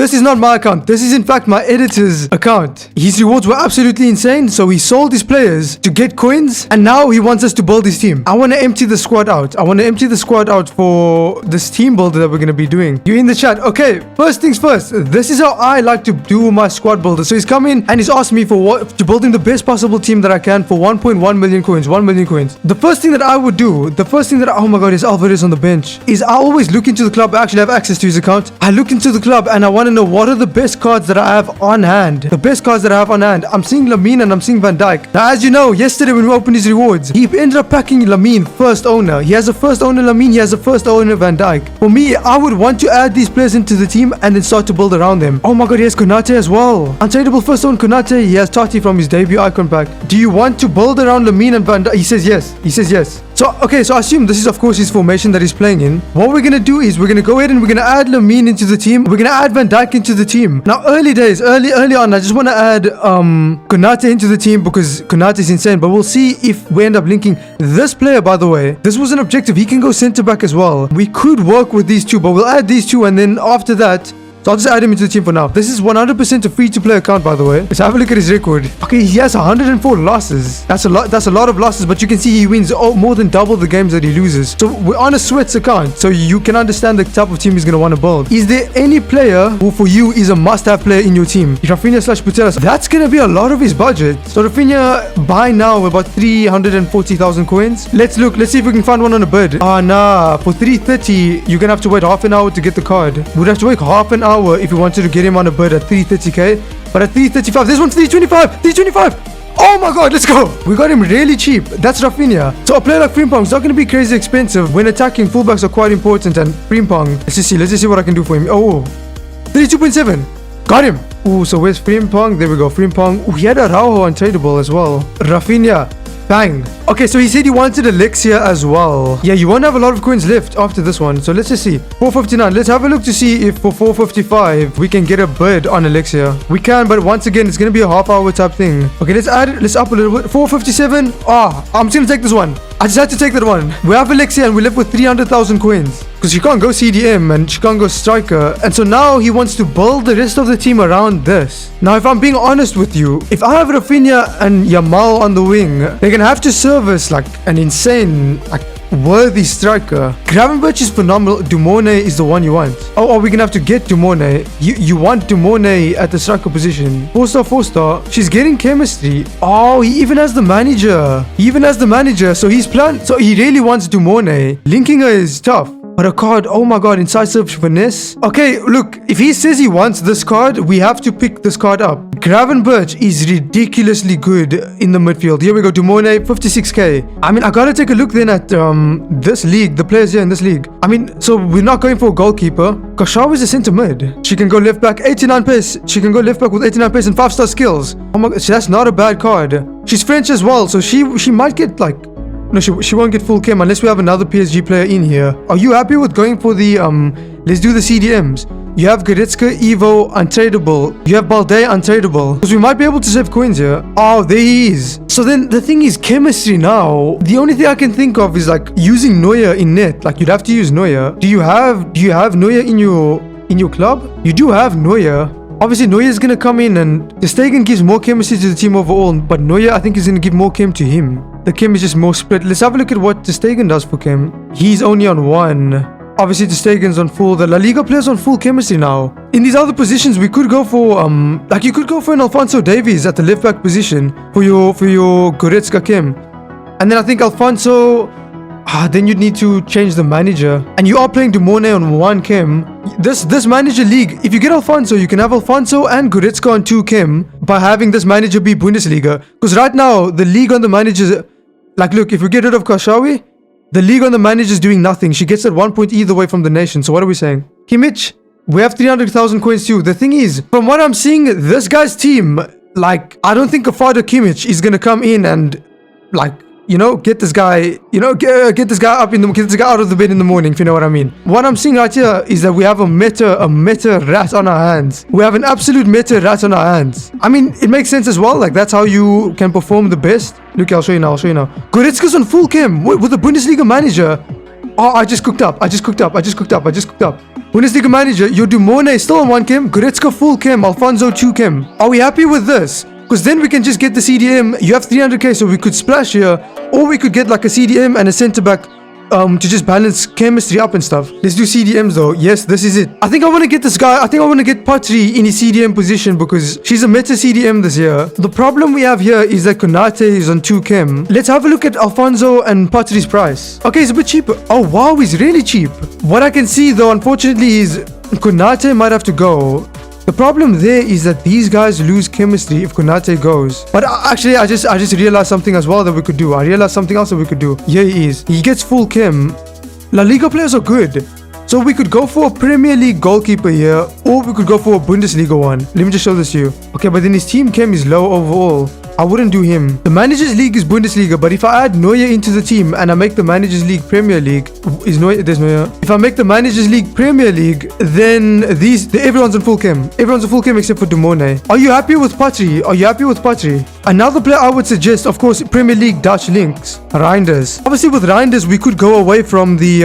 This is not my account. This is in fact my editor's account. His rewards were absolutely insane, so he sold his players to get coins, and now he wants us to build his team. I want to empty the squad out. I want to empty the squad out for this team builder that we're going to be doing. You in the chat? Okay, first things first. This is how I like to do my squad builder. So he's come in and he's asked me for what to build him the best possible team that I can for 1.1 million coins. 1 million coins. The first thing that I would do, oh my god, is Alvarez on the bench, is I always look into the club. I actually have access to his account. I look into the club and I want to know what are the best cards that I have on hand. The best cards that I have on hand. I'm seeing Lamine and I'm seeing Van Dijk. Now, as you know, yesterday when we opened his rewards, he ended up packing Lamine first owner. He has a first owner Lamine. He has a first owner Van Dijk. For me, I would want to add these players into the team and then start to build around them. Oh my god, he has Konate as well. Untradeable first own Konate. He has Tati from his debut icon pack. Do you want to build around Lamine and Van Dijk? He says yes. He says yes. So, okay, so I assume this is, of course, his formation that he's playing in. What we're going to do is we're going to go ahead and we're going to add Lamine into the team. We're going to add Van Dijk into the team. Now, early on, I just want to add Konate into the team because Konate is insane. But we'll see if we end up linking this player, by the way. This was an objective. He can go center back as well. We could work with these two, but we'll add these two. And then after that, so I'll just add him into the team for now. This is 100% a free-to-play account, by the way. Let's have a look at his record. Okay, he has 104 losses. That's a lot of losses, but you can see he wins more than double the games that he loses. So we're on a Sweats account, so you can understand the type of team he's going to want to build. Is there any player who for you is a must-have player in your team? Rafinha/Putellas. That's going to be a lot of his budget. So Rafinha, buy now about 340,000 coins. Let's look. Let's see if we can find one on a bid. Nah. For 330, you're going to have to wait half an hour to get the card. We'd have to wait half an hour if we wanted to get him on a bid at 330k, but at 335, this one's 325. Oh my god, let's go. We got him really cheap. That's Rafinha. So a player like Frimpong is not going to be crazy expensive. When attacking, fullbacks are quite important, and Frimpong, let's just see what I can do for him. Oh, 32.7. Got him. Ooh, so where's Frimpong? There we go, Frimpong. Ooh, he had a Araujo untradeable as well. Rafinha. Bang. Okay, so he said he wanted Alexia as well. Yeah, you won't have a lot of coins left after this one. So let's just see. 459. Let's have a look to see if for 455 we can get a bid on Alexia. We can, but once again, it's going to be a half-hour type thing. Okay, let's add it. Let's up a little bit. 457. I'm just going to take this one. I just had to take that one. We have Alexia and we left with 300,000 coins. Because she can't go CDM and she can't go striker. And so now he wants to build the rest of the team around this. Now, if I'm being honest with you, if I have Rafinha and Yamal on the wing, they're going to have to service like an insane, worthy striker. Gravenberch is phenomenal. Dumone is the one you want. Oh, we're going to have to get Dumone. You want Dumone at the striker position. 4-star. She's getting chemistry. Oh, he even has the manager. So he's planned. So he really wants Dumone. Linking her is tough. But a card, oh my god, incisive finesse. Okay, look, if he says he wants this card, we have to pick this card up. Gravenberch is ridiculously good in the midfield. Here we go, Dumone, 56k. I mean, I gotta take a look then at this league, the players here in this league. I mean, so we're not going for a goalkeeper. Kashaw is a center mid. She can go left back, 89 pace. She can go left back with 89 pace and 5-star skills. Oh my god, that's not a bad card. She's French as well, so she might get like... No, she won't get full chem unless we have another PSG player in here. Are you happy with going for the, let's do the CDMs. You have Goretzka, Evo, untradeable. You have Balde, untradeable. Because we might be able to save coins here. Oh, there he is. So then the thing is chemistry now. The only thing I can think of is like using Neuer in net. Like you'd have to use Neuer. Do you have Neuer in your club? You do have Neuer. Obviously, Neuer is going to come in and the Stegen gives more chemistry to the team overall. But Neuer, I think, is going to give more chem to him. The chem is just more split. Let's have a look at what the Stegen does for chem. He's only on 1. Obviously, the Stegen's on full. The La Liga players on full chemistry now. In these other positions, we could go for you could go for an Alphonso Davies at the left back position for your Goretzka chem. And then I think Alfonso... then you'd need to change the manager. And you are playing Dumone on 1 chem. This manager league, if you get Alfonso, you can have Alfonso and Goretzka on 2 chem by having this manager be Bundesliga. Because right now, the league on the managers... Like, look, if we get rid of Kashawi, the league on the manager is doing nothing. She gets at 1 point either way from the nation. So what are we saying? Kimmich, we have 300,000 coins too. The thing is, from what I'm seeing, this guy's team, like, I don't think a father Kimmich is going to come in and, like... get this guy, get this guy out of the bed in the morning, if you know what I mean. What I'm seeing right here is that we have a meta rat on our hands. We have an absolute meta rat on our hands. I mean, it makes sense as well. Like, that's how you can perform the best. Look, I'll show you now. Goretzka's on full chem with the Bundesliga manager. Oh, I just cooked up. Bundesliga manager, your Dumone still on 1 chem, Goretzka full chem, Alfonso 2 chem. Are we happy with this? Because then we can just get the CDM. You have 300k, so we could splash here, or we could get like a CDM and a centre back to just balance chemistry up and stuff. Let's do CDMs though. Yes, this is it. I think I want to get this guy. I think I want to get Patri in his CDM position because she's a meta CDM this year. The problem we have here is that Konate is on 2 chem. Let's have a look at Alfonso and Patri's price. Okay, it's a bit cheaper. Oh wow, he's really cheap. What I can see though, unfortunately, is Konate might have to go. The problem there is that these guys lose chemistry if Konate goes. But actually, I just realized something as well that we could do. I realized something else that we could do. Here he is. He gets full chem. La Liga players are good. So we could go for a Premier League goalkeeper here, or we could go for a Bundesliga one. Let me just show this to you. Okay, but then his team chem is low overall. I wouldn't do him. The Managers League is Bundesliga, but if I add Neuer into the team and I make the Managers League Premier League, is Neuer? There's Neuer. If I make the Managers League Premier League, then everyone's on full chem. Everyone's on full chem except for Dumone. Are you happy with Patri? Are you happy with Patri? Another player I would suggest, of course, Premier League Dutch links, Reinders. Obviously, with Reinders, we could go away from the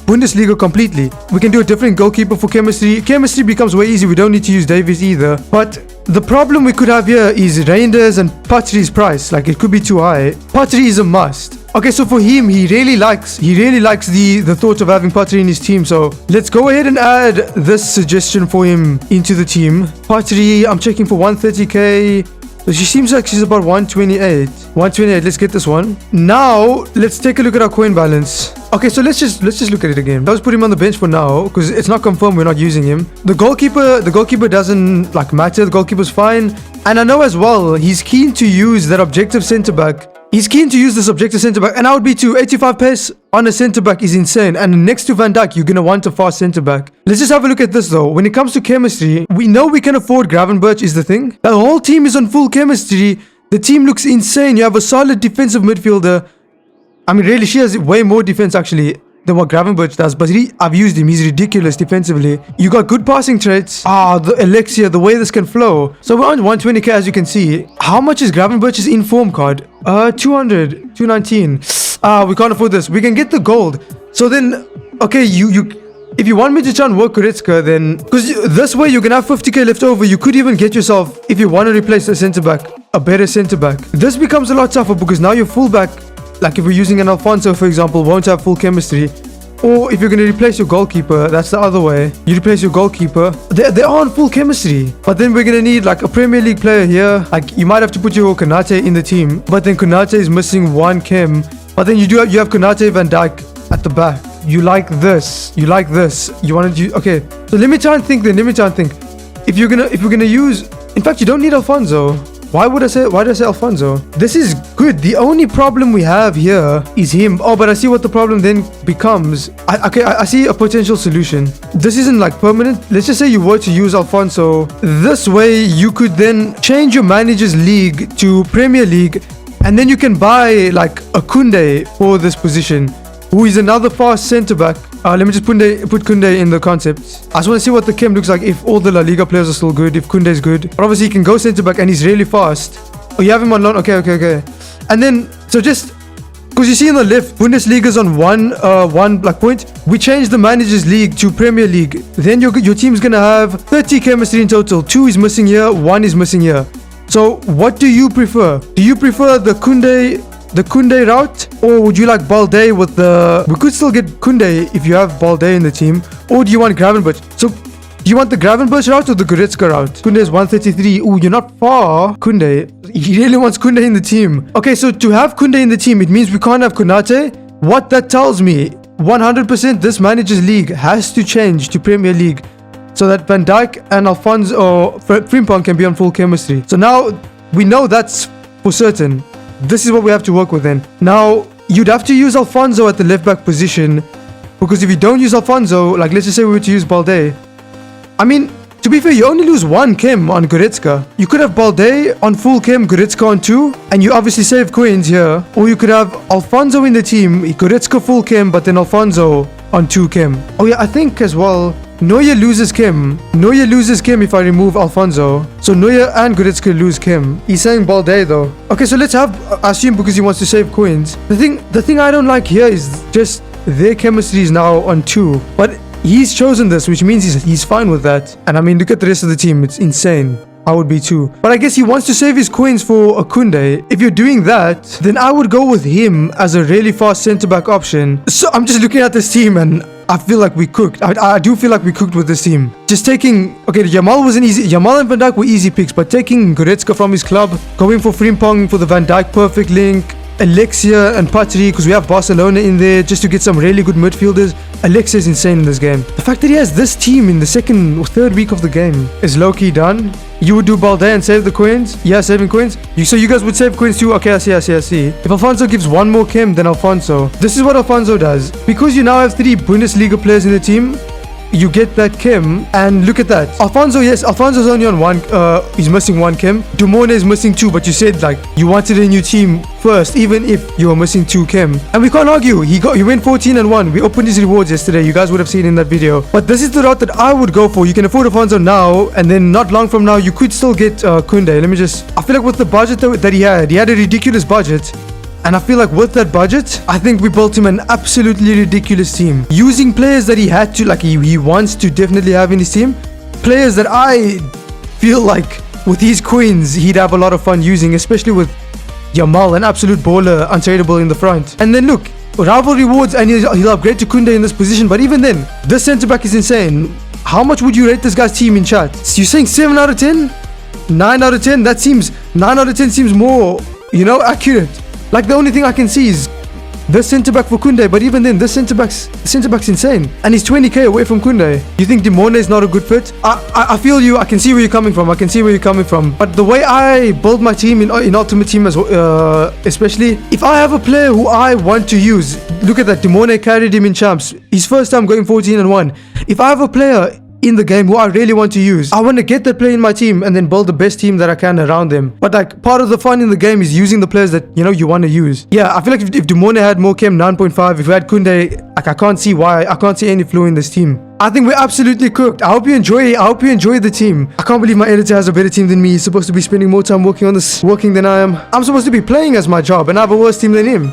Bundesliga completely. We can do a different goalkeeper for chemistry. Chemistry becomes way easy. We don't need to use Davies either. But the problem we could have here is Reinders and Patri's price. Like, it could be too high. Patri is a must. Okay, so for him, he really likes the thought of having Patri in his team. So let's go ahead and add this suggestion for him into the team. Patri, I'm checking for 130k. So she seems like she's about 128. 128, let's get this one. Now, let's take a look at our coin balance. Okay, so let's just look at it again. Let's put him on the bench for now because it's not confirmed we're not using him. The goalkeeper doesn't like matter. The goalkeeper's fine. And I know as well, he's keen to use that objective centre back. He's keen to use this objective centre back, and I would be too. 85 pace on a centre back is insane. And next to Van Dijk, you're gonna want a fast centre back. Let's just have a look at this though. When it comes to chemistry, we know we can afford Gravenberch is the thing. The whole team is on full chemistry. The team looks insane. You have a solid defensive midfielder. I mean, really, she has way more defense actually than what Gravenberch does, but I've used him. He's ridiculous defensively. You got good passing traits. The Alexia, the way this can flow. So we're on 120k as you can see. How much is Gravenberch's inform card? 200, 219. We can't afford this. We can get the gold. So then, okay, if you want me to try and work Goretzka, then because this way you can have 50k left over, you could even get yourself, if you want to replace a centre back, a better centre back. This becomes a lot tougher because now your fullback, like if we're using an Alfonso, for example, won't have full chemistry. Or if you're going to replace your goalkeeper, that's the other way. You replace your goalkeeper. They are on full chemistry. But then we're going to need like a Premier League player here. Like you might have to put your Konate in the team. But then Konate is missing 1 chem. But then you have Konate, Van Dijk at the back. You like this. You like this. You want to use... Okay. So let me try and think then. Let me try and think. If we're going to use... In fact, you don't need Alfonso. Why did I say Alfonso? This is good. The only problem we have here is him. Oh, but I see what the problem then becomes. I see a potential solution. This isn't like permanent. Let's just say you were to use Alfonso. This way, you could then change your manager's league to Premier League. And then you can buy like a Kunde for this position, who is another fast centre-back. Let me just put Kunde in the concept. I just want to see what the chem looks like if all the La Liga players are still good, if Kunde is good. But obviously he can go centre-back and he's really fast. Oh, you have him on loan? Okay. And then, so just, because you see in the left, Bundesliga's on one black point. We changed the Managers League to Premier League. Then your team's going to have 30 chemistry in total. 2 is missing here, 1 is missing here. So what do you prefer? Do you prefer the Kunde route, or would you like Balde with the... We could still get Kunde if you have Balde in the team, or do you want Gravenberch? So do you want the Gravenberch route or the Goretzka route? Kunde is 133. Ooh, you're not far. Kunde, he really wants Kunde in the team. Okay, so to have Kunde in the team, it means we can't have Konate. What that tells me, 100% this Managers League has to change to Premier League so that Van Dijk and Alfonso or Frimpong can be on full chemistry. So now we know that's for certain. This is what we have to work with then. Now, you'd have to use Alfonso at the left back position, because if you don't use Alfonso, like let's just say we were to use Balde. I mean, to be fair, you only lose 1 chem on Goretzka. You could have Balde on full chem, Goretzka on 2, and you obviously save coins here. Or you could have Alfonso in the team, Goretzka full chem, but then Alfonso on 2 chem. Oh yeah, I think as well, Neuer loses chem. Neuer loses chem if I remove Alfonso. So Neuer and Goretzka lose chem. He's saying Balde though. Okay, so let's assume because he wants to save coins. The thing I don't like here is just their chemistry is now on 2. But he's chosen this, which means he's fine with that. And I mean, look at the rest of the team. It's insane. I would be too. But I guess he wants to save his coins for a Koundé. If you're doing that, then I would go with him as a really fast centre-back option. So I'm just looking at this team and I feel like we cooked. I do feel like we cooked with this team. Just taking... Okay, Yamal was an easy... Yamal and Van Dijk were easy picks, but taking Goretzka from his club, going for Frimpong for the Van Dijk perfect link, Alexia and Patry, because we have Barcelona in there, just to get some really good midfielders. Alexia is insane in this game. The fact that he has this team in the second or third week of the game is low-key done. You would do Balde and save the coins? Yeah, saving coins. So you guys would save coins too? Okay, I see. If Alfonso gives one more chem, then Alfonso. This is what Alfonso does. Because you now have 3 Bundesliga players in the team, you get that chem, and look at that. Alfonso, yes, Alfonso's only on 1, he's missing 1 chem. Dumone is missing 2, but you said like you wanted a new team first, even if you were missing 2 chem. And we can't argue. He went 14-1. We opened his rewards yesterday. You guys would have seen in that video. But this is the route that I would go for. You can afford Alfonso now, and then not long from now, you could still get Koundé. Let me just... I feel like with the budget that he had a ridiculous budget. And I feel like with that budget, I think we built him an absolutely ridiculous team. Using players that he had to, like he wants to definitely have in his team. Players that I feel like with his coins, he'd have a lot of fun using, especially with Yamal, an absolute baller, untradeable in the front. And then look, rival rewards, and he'll upgrade to Koundé in this position. But even then, this centre-back is insane. How much would you rate this guy's team in chat? So you're saying 7 out of 10? 9 out of 10? That seems... 9 out of 10 seems more, accurate. Like the only thing I can see is this centre-back for Koundé, but even then, this centre-back's insane. And he's 20k away from Koundé. You think Dimone is not a good fit? I feel you. I can see where you're coming from. But the way I build my team in Ultimate Team, especially, if I have a player who I want to use, look at that. Dimone carried him in champs. His first time going 14-1. If I have a player in the game who I really want to use, I want to get that player in my team and then build the best team that I can around them. But like, part of the fun in the game is using the players that you want to use. Yeah, I feel like if Dumone had more chem, 9.5, if we had Koundé, like I can't see any flaw in this team. I think we're absolutely cooked. I hope you enjoy the team. I can't believe my editor has a better team than me. He's supposed to be spending more time working than I am. I'm supposed to be playing as my job, and I have a worse team than him.